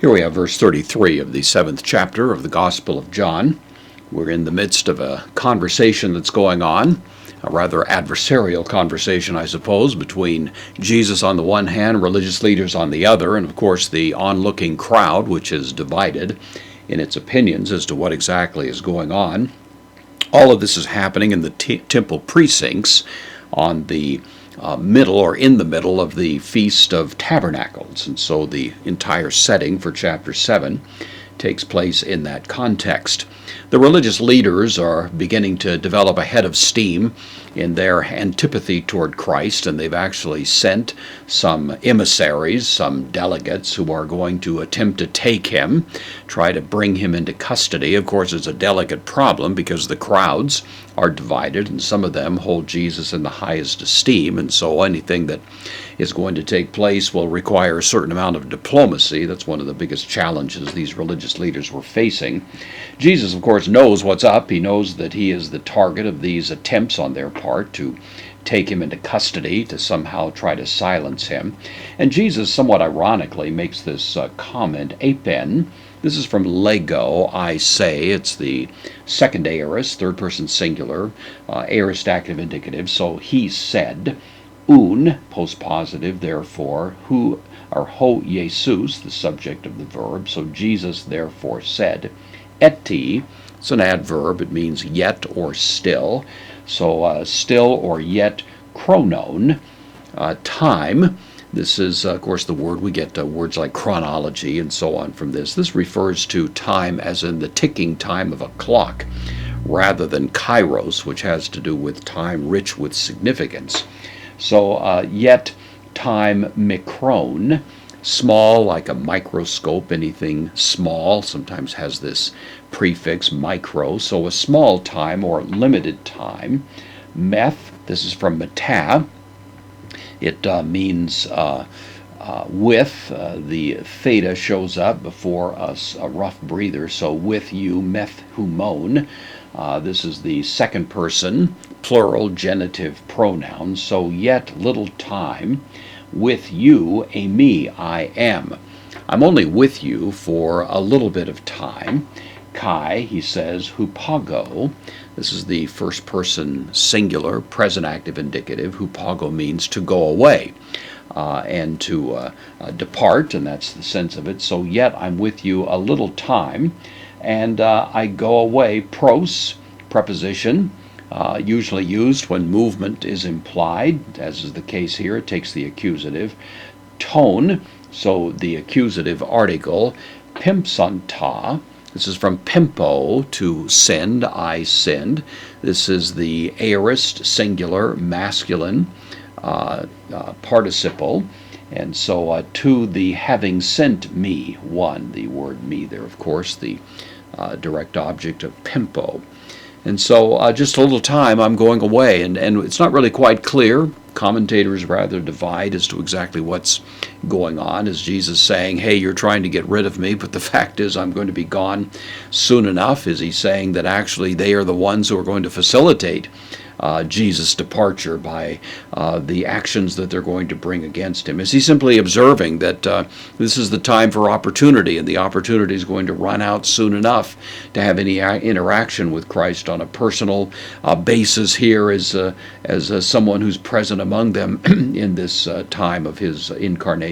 Here we have verse 33 of the 7th chapter of the Gospel of John. We're in the midst of a conversation that's going on, a rather adversarial conversation, I suppose, between Jesus on the one hand, religious leaders on the other, and of course the onlooking crowd, which is divided in its opinions as to what exactly is going on. All of this is happening in the temple precincts on the middle or in the middle of the Feast of Tabernacles. And so the entire setting for chapter 7 takes place in that context. The religious leaders are beginning to develop a head of steam in their antipathy toward Christ, and they've actually sent some emissaries, some delegates who are going to attempt to take him, try to bring him into custody. Of course, it's a delicate problem because the crowds are divided, and some of them hold Jesus in the highest esteem, and so anything that is going to take place will require a certain amount of diplomacy. That's one of the biggest challenges these religious leaders were facing. Jesus, of course, knows what's up. He knows that he is the target of these attempts on their part to take him into custody, to somehow try to silence him. And Jesus, somewhat ironically, makes this comment, apen. This is from Lego, I say. It's the second aorist, third person singular, aorist active indicative. So he said, un, postpositive, therefore, who, or ho Jesus, the subject of the verb. So Jesus therefore said, eti, it's an adverb, it means yet or still. So still or yet chronon, time. This is, of course, the word we get words like chronology and so on from this. This refers to time as in the ticking time of a clock, rather than kairos, which has to do with time rich with significance. So yet time mikron, small like a microscope, anything small sometimes has this prefix micro, so a small time or limited time. Meth, this is from meta. It means with. The theta shows up before us, a rough breather, so with you, meth humon. This is the second person, plural genitive pronoun, so yet little time. With you, me, I am. I'm only with you for a little bit of time. Kai, he says, hupago. This is the first person singular, present active indicative. Hupago means to go away and to depart, and that's the sense of it. So yet I'm with you a little time, and I go away. Pros, preposition, usually used when movement is implied, as is the case here. It takes the accusative. Tone, so the accusative article. Pimpsanta, this is from pimpo, to send, I send. This is the aorist, singular, masculine participle. And so to the having sent me, one, the word me there, of course, the direct object of pimpo. And so just a little time, I'm going away, and it's not really quite clear. Commentators rather divide as to exactly what's going on. Is Jesus saying, hey, you're trying to get rid of me, but the fact is I'm going to be gone soon enough? Is he saying that actually they are the ones who are going to facilitate Jesus' departure by the actions that they're going to bring against him? Is he simply observing that this is the time for opportunity, and the opportunity is going to run out soon enough to have any interaction with Christ on a personal basis here as someone who's present among them in this time of his incarnation?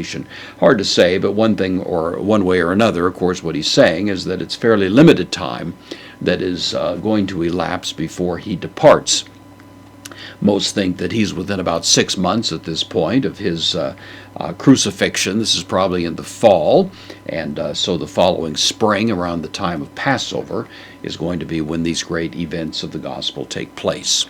Hard to say, but one thing or one way or another, of course, what he's saying is that it's fairly limited time that is going to elapse before he departs. Most think that he's within about 6 months at this point of his crucifixion. This is probably in the fall, and so the following spring, around the time of Passover, is going to be when these great events of the gospel take place.